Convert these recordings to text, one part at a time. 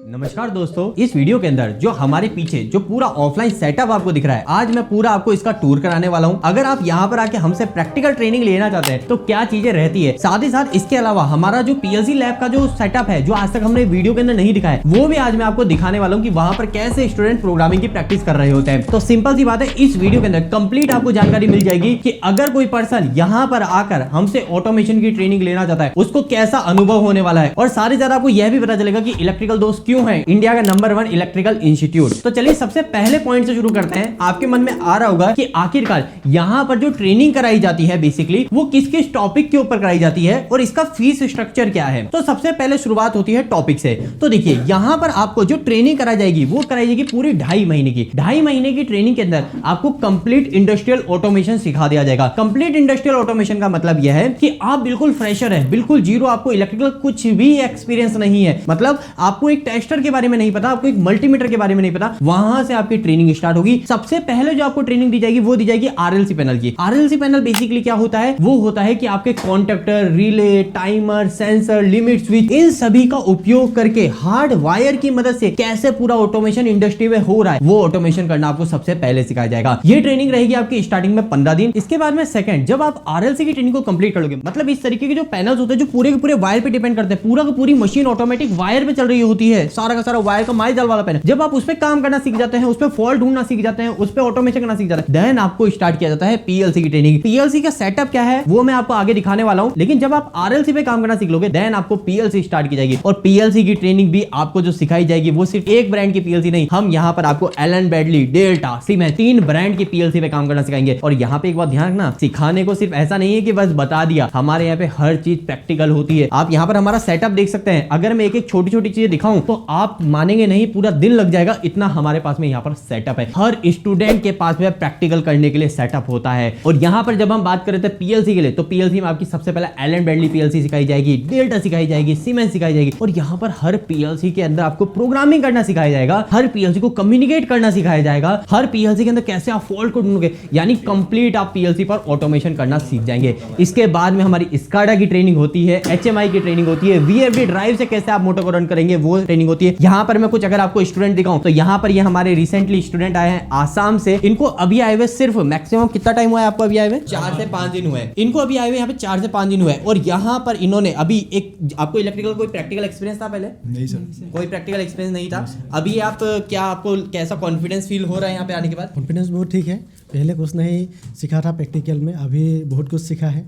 नमस्कार दोस्तों, इस वीडियो के अंदर जो हमारे पीछे जो पूरा ऑफलाइन सेटअप आपको दिख रहा है, आज मैं पूरा आपको इसका टूर कराने वाला हूं। अगर आप यहां पर आके हमसे प्रैक्टिकल ट्रेनिंग लेना चाहते हैं तो क्या चीजें रहती है, साथ ही साथ इसके अलावा हमारा जो पीएलसी लैब का जो सेटअप है, जो आज तक हमने वीडियो के अंदर नहीं दिखाया, वो भी आज मैं आपको दिखाने वाला हूँ कि वहां पर कैसे स्टूडेंट प्रोग्रामिंग की प्रैक्टिस कर रहे होते हैं। तो सिंपल सी बात है, इस वीडियो के अंदर कंप्लीट आपको जानकारी मिल जाएगी कि अगर कोई पर्सन यहाँ पर आकर हमसे ऑटोमेशन की ट्रेनिंग लेना चाहता है, उसको कैसा अनुभव होने वाला है, और साथ ही साथ आपको यह भी पता चलेगा कि इलेक्ट्रिकल दोस्त क्यों है इंडिया का नंबर 1 इलेक्ट्रिकल इंस्टीट्यूट। तो चलिए सबसे पहले पॉइंट से शुरू करते हैं। आपके मन में आ रहा होगा कि आखिरकार यहाँ पर जो ट्रेनिंग कराई जाती है बेसिकली वो किस किस टॉपिक के ऊपर कराई जाती है और इसका फीस स्ट्रक्चर क्या है। तो सबसे पहले शुरुआत होती है टॉपिक से। तो देखिए यहाँ पर आपको जो ट्रेनिंग कराई जाएगी वो कराई जाएगी पूरी 2.5 महीने की। 2.5 महीने की ट्रेनिंग के अंदर आपको कंप्लीट इंडस्ट्रियल ऑटोमेशन सिखा दिया जाएगा। कंप्लीट इंडस्ट्रियल ऑटोमेशन का मतलब यह है कि आप बिल्कुल फ्रेशर है, बिल्कुल जीरो, आपको इलेक्ट्रिकल कुछ भी एक्सपीरियंस नहीं है, मतलब आपको एक टेस्टर के बारे में नहीं पता, आपको एक मल्टीमीटर के बारे में नहीं पता, वहां से आपकी ट्रेनिंग स्टार्ट होगी। सबसे पहले जो आपको ट्रेनिंग दी जाएगी वो दी जाएगी आरएलसी पैनल की। आरएलसी पैनल बेसिकली क्या होता है, वो होता है कि आपके contactor, relay, timer, sensor, limit switch, इन सभी का उपयोग करके हार्ड वायर की मदद से कैसे पूरा ऑटोमेशन इंडस्ट्री में हो रहा है वो ऑटोमेशन करना आपको सबसे पहले सिखाया जाएगा। ये ट्रेनिंग रहेगी आपकी स्टार्टिंग में 15 दिन। इसके बाद में सेकंड, जब आप आरएलसी की ट्रेनिंग को कंप्लीट कर लोगे, मतलब इस तरीके के जो पैनल्स होते हैं जो पूरे के पूरे वायर पे डिपेंड करते हैं, पूरा की पूरी मशीन ऑटोमेटिक वायर पे चल रही होती है, सारा का सारा वायर का माइल जाल वाला पैनल। जब आप उस पे काम करना सीख जाते हैं, उस पे फॉल्ट ढूंढना सीख जाते हैं, उस पे ऑटोमेशन करना सीख जाते हैं, देन आपको स्टार्ट किया जाता है पीएलसी की ट्रेनिंग। पीएलसी का सेटअप क्या है वो मैं आपको आगे दिखाने वाला हूं, लेकिन जब आप आरएलसी पे काम करना सीख लोगे देन आपको पीएलसी स्टार्ट की जाएगी। और पीएलसी की ट्रेनिंग भी आपको जो सिखाई जाएगी वो सिर्फ एक ब्रांड की पीएलसी नहीं, हम यहाँ पर आपको Allen Bradley, Delta, Siemens, 3 brand की पीएलसी पे काम करना सिखाएंगे। और यहाँ पे एक बात ध्यान रखना, सिखाने को सिर्फ ऐसा नहीं है कि बस बता दिया, हमारे यहाँ पे हर चीज प्रैक्टिकल होती है। आप यहाँ पर हमारा सेटअप देख सकते हैं। अगर मैं एक एक छोटी छोटी चीजें दिखाऊं तो आप मानेंगे नहीं, पूरा दिन लग जाएगा, इतना हमारे पास में यहाँ पर सेटअप है। हर स्टूडेंट के पास में प्रैक्टिकल करने के लिए सेटअप होता है। और यहाँ पर जब हम बात करते हैं पीएलसी के लिए, तो पीएलसी में आपकी सबसे पहले एलन बैडली पीएलसी सिखाई जाएगी, डेल्टा सिखाई जाएगी, सीमेंस सिखाई जाएगी। और यहाँ पर हर पीएलसी के अंदर आपको प्रोग्रामिंग करना सिखाया जाएगा, हर पीएलसी को कम्युनिकेट करना सिखाया जाएगा, हर पीएलसी के अंदर कैसे आप फॉल्ट को ढूंढोगे, यानी कंप्लीट आप पीएलसी पर ऑटोमेशन करना सीख जाएंगे। इसके बाद में हमारी स्काडा की ट्रेनिंग होती है, एचएमआई की ट्रेनिंग होती है, वीएफडी ड्राइव से कैसे आप मोटर को रन करेंगे वो ट्रेनिंग होती है। यहाँ पर मैं कुछ अगर आपको स्टूडेंट दिखाऊं तो यहाँ पर ये हमारे रिसेंटली स्टूडेंट आए हैं आसाम से। इनको अभी आए हुए सिर्फ मैक्सिमम कितना टाइम हुआ है आपको अभी आए हुए? 4 से 5 दिन हुए हैं इनको अभी आए हुए, यहाँ पे 4 से 5 दिन हुए हैं। और यहाँ पर इन्होंने अभी एक, आपको इलेक्ट्रिकल कोई प्रैक्टिकल एक्सपीरियंस था पहले? नहीं सर, कोई प्रैक्टिकल एक्सपीरियंस नहीं था। अभी आप क्या, आपको कैसा कॉन्फिडेंस फील हो रहा है यहाँ पे आने के बाद? कॉन्फिडेंस बहुत ठीक है, पहले कुछ नहीं सीखा था प्रैक्टिकल में, अभी बहुत कुछ सीखा है।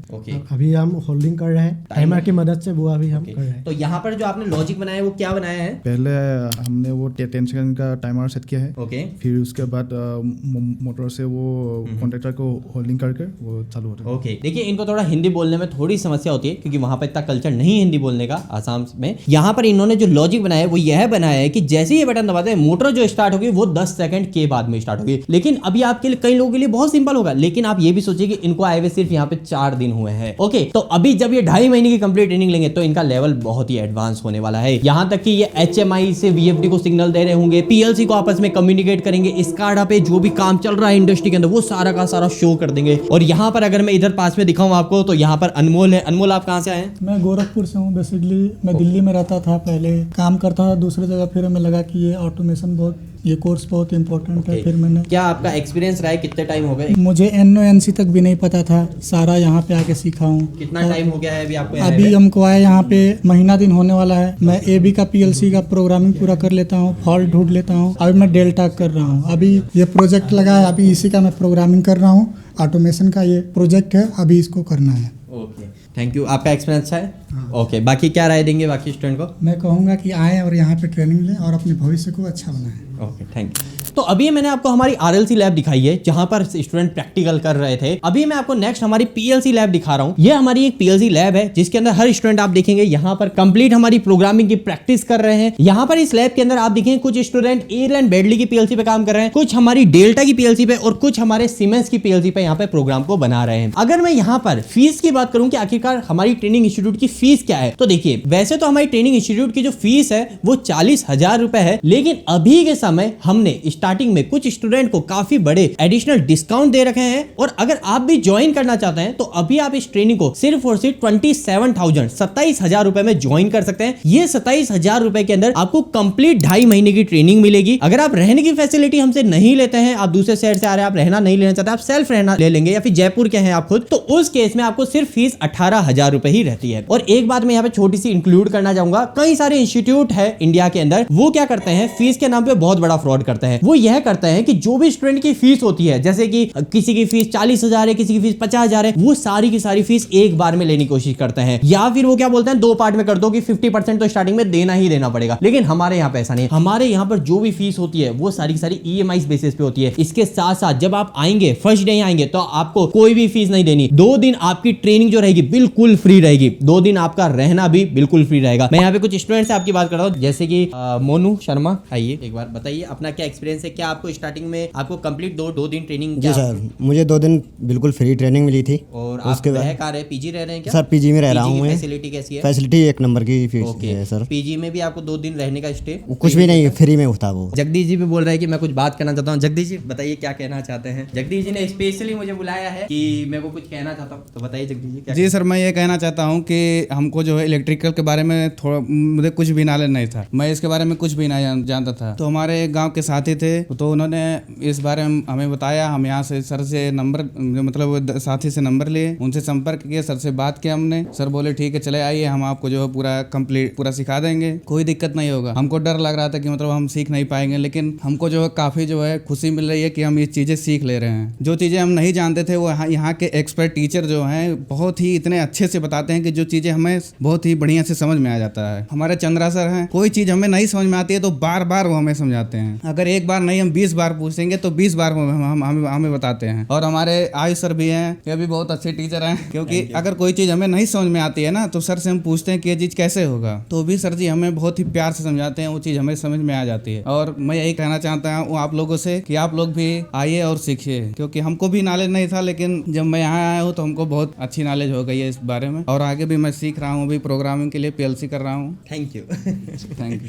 अभी हम होल्डिंग कर रहे हैं टाइमर की मदद से, वो अभी हम कर रहे हैं। तो यहाँ पर जो आपने लॉजिक बनाया है वो क्या बनाया है? पहले हमने वो 10 सेकंड का टाइमर सेट किया है। फिर उसके बाद मोटर से वो कॉन्ट्रैक्टर को होल्डिंग करके वो चालू होता है। देखिए इनको थोड़ा हिंदी बोलने में थोड़ी समस्या होती है क्योंकि वहां पर इतना कल्चर नहीं हिंदी बोलने का आसाम में। यहाँ पर इन्होंने जो लॉजिक बनाया है वो यह बनाया है कि जैसे ये बटन दबाते हैं मोटर जो स्टार्ट होगी वो 10 सेकंड के बाद में स्टार्ट होगी। लेकिन अभी आपके लिए, कई लोगों के लिए बहुत सिंपल होगा, लेकिन आप ये भी सोचिए कि इनको आए हुए सिर्फ यहाँ पे 4 दिन हुए हैं। ओके, तो अभी जब ये 2.5 महीने की कंप्लीट ट्रेनिंग लेंगे तो इनका लेवल बहुत ही एडवांस होने वाला है। यहाँ तक कि ये एचएमआई से वीएफडी को सिग्नल दे रहे होंगे, पीएलसी को आपस में कम्युनिकेट करेंगे, स्काडा पे जो भी काम चल रहा है इंडस्ट्री के अंदर वो सारा का सारा शो कर देंगे। और यहाँ पर अगर मैं इधर पास में दिखाऊं आपको तो यहाँ पर अनमोल है। अनमोल, आप कहाँ से आए? मैं गोरखपुर से हूँ। बेसिकली मैं दिल्ली में रहता था, पहले काम करता था दूसरी जगह, फिर हमें लगा कि ये ऑटोमेशन बहुत, ये कोर्स बहुत इंपॉर्टेंट है। फिर मैंने, क्या आपका एक्सपीरियंस रहा है, कितने टाइम हो गए? मुझे NONC तक भी नहीं पता था, सारा यहाँ पे आके सीखा हूँ। कितना टाइम हो गया है अभी आपको? अभी हमको आया यहाँ पे महीना दिन होने वाला है। मैं AB का PLC का प्रोग्रामिंग पूरा कर लेता हूँ, फॉल्ट ढूंढ लेता हूँ। अभी मैं डेल्टा कर रहा हूँ, अभी ये प्रोजेक्ट लगा है, अभी इसी का मैं प्रोग्रामिंग कर रहा हूँ। ऑटोमेशन का ये प्रोजेक्ट है, अभी इसको करना है। Okay, thank you. आपका एक्सपीरियंस अच्छा है? ओके, बाकी क्या राय देंगे बाकी स्टूडेंट को? मैं कहूँगा कि आए और यहाँ पे ट्रेनिंग लें और अपने भविष्य को अच्छा बनाएं। Okay, thank you. तो अभी मैंने आपको हमारी आरएलसी लैब दिखाई है जहां पर स्टूडेंट प्रैक्टिकल कर रहे थे। अभी मैं आपको नेक्स्ट हमारी पीएलसी लैब दिखा रहा हूं। ये हमारी एक पीएलसी लैब है जिसके अंदर हर स्टूडेंट आप देखेंगे यहाँ पर कंप्लीट हमारी प्रोग्रामिंग की प्रैक्टिस कर रहे हैं। यहाँ पर इस लैब के अंदर आप देखेंगे कुछ स्टूडेंट एलन बैडली की पीएलसी पे काम कर रहे हैं, कुछ हमारी डेल्टा की पीएलसी पे और कुछ हमारे सीमेंस की पीएलसी पे यहाँ पे प्रोग्राम को बना रहे हैं। अगर मैं यहाँ पर फीस की बात करूं कि आखिरकार हमारी ट्रेनिंग इंस्टीट्यूट की फीस क्या है, तो देखिए वैसे तो हमारी ट्रेनिंग इंस्टीट्यूट की जो फीस है वो 40,000 रुपए है, लेकिन अभी के समय हमने स्टार्टिंग में कुछ स्टूडेंट को काफी बड़े एडिशनल डिस्काउंट दे रखे हैं, और अगर आप भी ज्वाइन करना चाहते हैं तो अभी आप इस ट्रेनिंग को सिर्फ और सिर्फ 27,000 रुपए में ज्वाइन कर सकते हैं। ये 27,000 रुपए के अंदर आपको कंप्लीट 2.5 महीने की ट्रेनिंग मिलेगी। अगर आप रहने की फैसिलिटी हमसे नहीं लेते हैं, आप दूसरे शहर से आ रहे हैं, आप रहना नहीं लेना चाहते, आप सेल्फ रहना ले लेंगे या फिर जयपुर के हैं आप खुद, तो उस केस में आपको सिर्फ फीस 18,000 रुपए ही रहती है। और एक बात मैं यहाँ पे छोटी सी इंक्लूड करना चाहूंगा, कई सारे इंस्टीट्यूट है इंडिया के अंदर, वो क्या करते हैं, फीस के नाम पे बहुत बड़ा फ्रॉड करते हैं। वो यह करते हैं कि जो भी स्टूडेंट की फीस होती है, जैसे कि किसी की फीस 40,000 है, किसी की फीस 50,000 है, वो सारी की सारी फीस एक बार में लेने की कोशिश करते हैं, या फिर वो क्या बोलते हैं 2 पार्ट में कर दो कि 50% तो स्टार्टिंग में देना ही देना पड़ेगा। लेकिन हमारे यहाँ पे ऐसा नहीं है। हमारे यहाँ पर जो भी फीस होती है वो सारी की सारी EMI बेसिस पे होती है। इसके साथ साथ जब आप आएंगे, फर्स्ट डे आएंगे, तो आपको कोई भी फीस नहीं देनी। 2 दिन आपकी ट्रेनिंग जो रहेगी बिल्कुल फ्री रहेगी, 2 दिन आपका रहना भी बिल्कुल फ्री रहेगा। मैं यहाँ पे कुछ स्टूडेंट से आपकी बात कर रहा हूँ, जैसे कि मोनू शर्मा, आइए एक बार बताइए अपना क्या एक्सपीरियंस है, क्या आपको स्टार्टिंग में आपको कंप्लीट 2 दिन ट्रेनिंग? जी सर, मुझे 2 दिन बिल्कुल फ्री ट्रेनिंग मिली थी। और उसके बाद पीजी रह रहे हैं क्या? सर पीजी में रह रहा हूँ। फैसिलिटी कैसी है? फैसिलिटी 1 नंबर की है सर। पीजी में भी आपको 2 दिन रहने का स्टे? कुछ भी नहीं, फ्री में होता वो। जगदीश जी भी बोल रहे हैं कि मैं कुछ बात करना चाहता हूँ। जगदीश जी बताइए क्या कहना चाहते हैं। जगदीश जी ने स्पेशली मुझे बुलाया है कि मैं को कुछ कहना चाहता हूँ, तो बताइए जगदीश जी क्या। जी सर, मैं ये कहना चाहता हूँ कि हमको जो है इलेक्ट्रिकल के बारे में थोड़ा मुझे कुछ भी नॉलेज नहीं था, मैं इसके बारे में कुछ भी नहीं जानता था। तो हमारे गाँव के साथी थे, तो उन्होंने इस बारे में हमें बताया। हम यहाँ से सर से नंबर, मतलब साथी से नंबर लिए, उनसे संपर्क किया, सर से बात किया हमने। सर बोले ठीक है चले आइए, हम आपको जो है पूरा कंप्लीट पूरा सिखा देंगे, कोई दिक्कत नहीं होगा। हमको डर लग रहा था कि मतलब हम सीख नहीं पाएंगे, लेकिन हमको जो है काफ़ी जो है खुशी मिल रही है कि हम ये चीज़ें सीख ले रहे हैं। जो चीज़ें हम नहीं जानते थे वो यहाँ के एक्सपर्ट टीचर जो हैं बहुत ही इतने अच्छे से बताते हैं कि जो चीज़ें हमें बहुत ही बढ़िया से समझ में आ जाता है। हमारे चंद्रा सर हैं, कोई चीज़ हमें नहीं समझ में आती है तो बार बार वो हमें समझाते हैं। अगर एक बार नहीं हम 20 बार पूछेंगे तो 20 बार हमें बताते हैं। और हमारे आयुष सर भी हैं, ये भी बहुत अच्छे टीचर हैं, क्योंकि अगर कोई चीज़ हमें नहीं समझ में आती है ना तो सर से हम पूछते हैं कि ये चीज़ कैसे होगा, तो भी सर जी हमें बहुत ही प्यार से समझाते हैं, वो चीज़ हमें समझ में आ जाती है। और मैं यही कहना चाहता हूँ आप लोगों से कि आप लोग भी आइए और सीखिए, क्योंकि हमको भी नॉलेज नहीं था, लेकिन जब मैं यहाँ आया हूँ तो हमको बहुत अच्छी नॉलेज हो गई है इस बारे में। और आगे भी मैं सीख रहा हूँ, अभी प्रोग्रामिंग के लिए PLC कर रहा हूँ। Thank you. Thank you.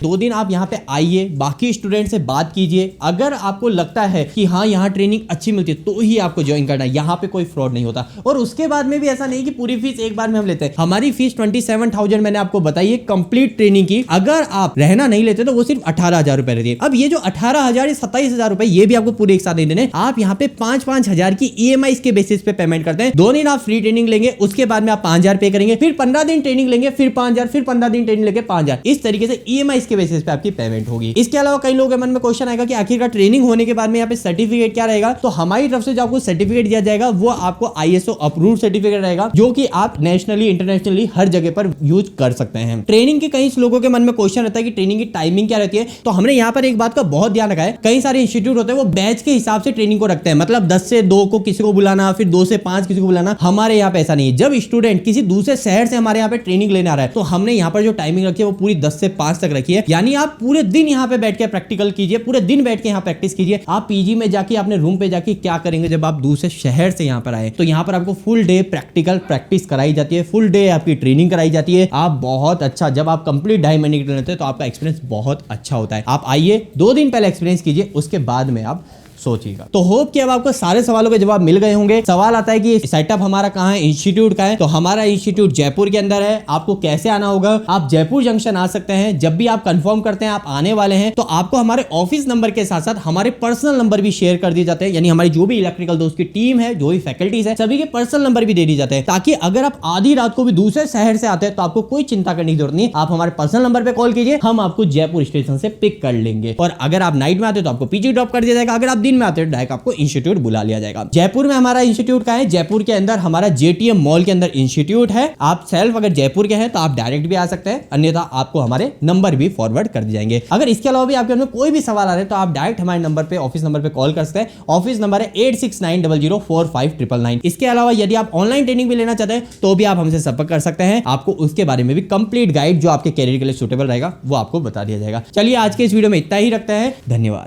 2 दिन आप यहाँ पे आइए, बाकी स्टूडेंट से बात कीजिए। अगर आपको लगता है कि हाँ यहाँ ट्रेनिंग अच्छी मिलती है तो ही आपको ज्वाइन करना है, यहाँ पे कोई फ्रॉड नहीं होता। और उसके बाद में भी ऐसा नहीं कि पूरी फीस एक बार में हम लेते हैं। हमारी फीस 27,000 मैंने आपको बताई है कंप्लीट ट्रेनिंग की। अगर आप रहना नहीं लेते तो वो सिर्फ 18,000 रुपए रहती है। अब ये जो 18,000 27,000 रुपए ये भी आपको पूरे एक साथ नहीं देने, आप यहाँ पे 5-5 हजार की EMI के बेसिस पे पेमेंट करते हैं। 2 दिन आप फ्री ट्रेनिंग लेंगे, उसके बाद में आप 5,000 पे करेंगे, फिर 15 दिन ट्रेनिंग लेंगे, फिर 5,000, फिर 15 दिन ट्रेनिंग लेके 5,000। इस तरीके से EMI के बेसिस पे आपकी पेमेंट होगी। इसके अलावा कई लोगों के मन में क्वेश्चन आएगा कि आखिरकार ट्रेनिंग होने के बाद में यहाँ पे सर्टिफिकेट क्या रहेगा। तो हमारी तरफ से जो आपको सर्टिफिकेट दिया जाएगा वो आपको ISO अप्रूव्ड सर्टिफिकेट रहेगा, जो कि आप नेशनली इंटरनेशनली हर जगह पर यूज कर सकते हैं। ट्रेनिंग के कई लोगों के मन में क्वेश्चन रहता है कि ट्रेनिंग की टाइमिंग क्या रहती है। तो हमने यहाँ पर एक बात का बहुत ध्यान रखा है, कई सारे इंस्टीट्यूट होते हैं वो बैच के हिसाब से ट्रेनिंग को रखते हैं, मतलब 10 से 2 को किसी को बुलाना, फिर 2 से 5 किसी को बुलाना। हमारे यहाँ पे ऐसा नहीं है। जब स्टूडेंट किसी दूसरे शहर से हमारे यहाँ पे ट्रेनिंग लेने आ रहा है तो हमने यहाँ पर जो टाइमिंग रखी है वो पूरी 10 से 5 तक रखी है। यानी आप पूरे दिन यहाँ पे बैठ के प्रैक्टिकल कीजिए, पूरे दिन बैठ के यहाँ प्रैक्टिस कीजिए। आप पीजी में जाके अपने रूम पे जाके क्या करेंगे, जब आप दूसरे शहर से यहाँ पर आए तो यहाँ पर आपको फुल डे प्रैक्टिकल प्रैक्टिस कराई जाती है, फुल डे आपकी ट्रेनिंग कराई जाती है। आप बहुत अच्छा, जब आप कंप्लीट 2.5 महीने की ट्रेनिंग लेते हैं तो आपका एक्सपीरियंस बहुत अच्छा होता है। आप आइए, 2 दिन पहले एक्सपीरियंस कीजिए, उसके बाद में आप सोचिएगा। तो होप कि अब आपको सारे सवालों के जवाब मिल गए होंगे। सवाल आता है कि सेटअप हमारा कहाँ है, इंस्टीट्यूट का है। तो हमारा इंस्टीट्यूट जयपुर के अंदर है। आपको कैसे आना होगा, आप जयपुर जंक्शन आ सकते हैं। जब भी आप कंफर्म करते हैं आप आने वाले हैं तो आपको हमारे ऑफिस नंबर के साथ साथ हमारे पर्सनल नंबर भी शेयर कर दिए जाते हैं, यानी हमारी जो भी इलेक्ट्रिकल दोस्त की टीम है, जो भी फैकल्टीज है, सभी के पर्सनल नंबर भी दे दिए जाते हैं, ताकि अगर आप आधी रात को भी दूसरे शहर से आते हैं तो आपको कोई चिंता करने की जरूरत नहीं। आप हमारे पर्सनल नंबर पे कॉल कीजिए, हम आपको जयपुर स्टेशन से पिक कर लेंगे। और अगर आप नाइट में आते तो आपको पीजी ड्रॉप कर दिया जाएगा। अगर आप दिन में आते तो डायरेक्ट आपको इंस्टीट्यूट बुला लिया जाएगा। जयपुर में हमारा इंस्टीट्यूट का है, जयपुर के अंदर हमारा JTM मॉल के अंदर इंस्टीट्यूट है। आप सेल्फ अगर जयपुर के हैं तो आप डायरेक्ट भी आ सकते हैं, अन्यथा आपको हमारे नंबर भी फॉरवर्ड कर दिए जाएंगे। अगर इसके अलावा भी आपके मन में कोई भी सवाल आ रहे हैं तो आप डायरेक्ट हमारे नंबर पे, ऑफिस नंबर पे कॉल कर सकते हैं। ऑफिस नंबर है 8690045999। इसके अलावा यदि आप ऑनलाइन ट्रेनिंग भी लेना चाहते हैं तो भी आप हमसे संपर्क कर सकते हैं। आपको उसके बारे में भी कंप्लीट गाइड जो आपके कैरियर के लिए सुटेबल रहेगा वो आपको बता दिया जाएगा। चलिए आज के इस वीडियो में इतना ही रखते हैं। धन्यवाद।